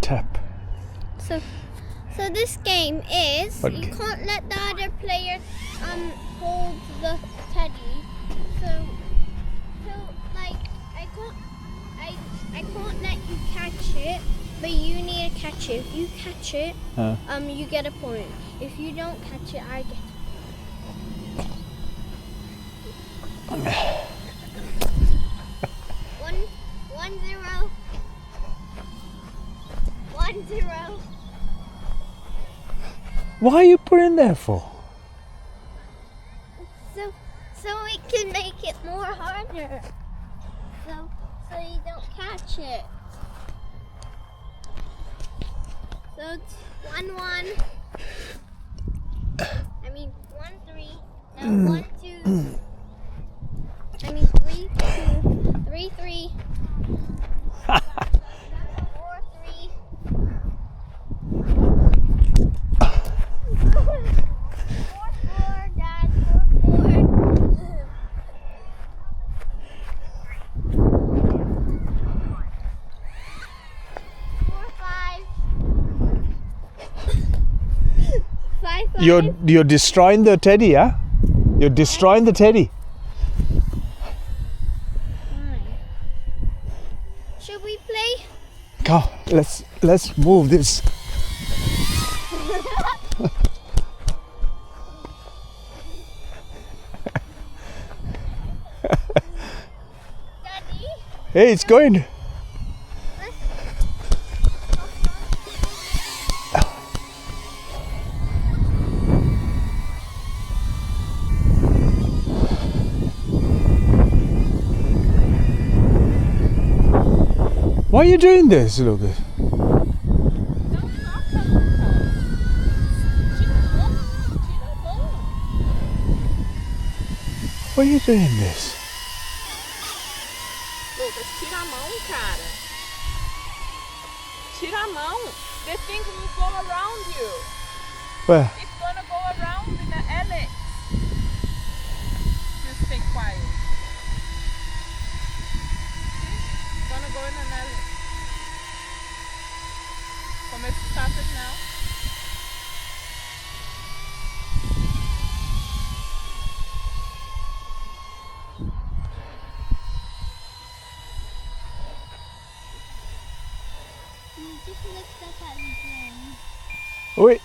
tap. So this game is What you ga- can't let the other player hold the teddy. So like I can't let you catch it, but you need to catch it. If you catch it, you get a point. If you don't catch it, I get one zero. 1-0. Why are you putting there for? So we can make it more harder. So you don't catch it. So it's 1-1. I mean 1-3. No, 1-2. I mean 3-2. 3-3. 4-3. 4-4, Dad. 4-4. 5-5. You're destroying the teddy, huh? You're destroying the teddy. Should we play? Come, let's move this. Daddy? Hey, it's going. Why are you doing this, Lucas? Why are you doing this? Lucas, tira a mão, cara. Tira a mão. The thing will go around you. Where? It's gonna go around in the alley. Just stay quiet. It's gonna go in an alley. Começa to stop it now. You just looked up at me. Wait.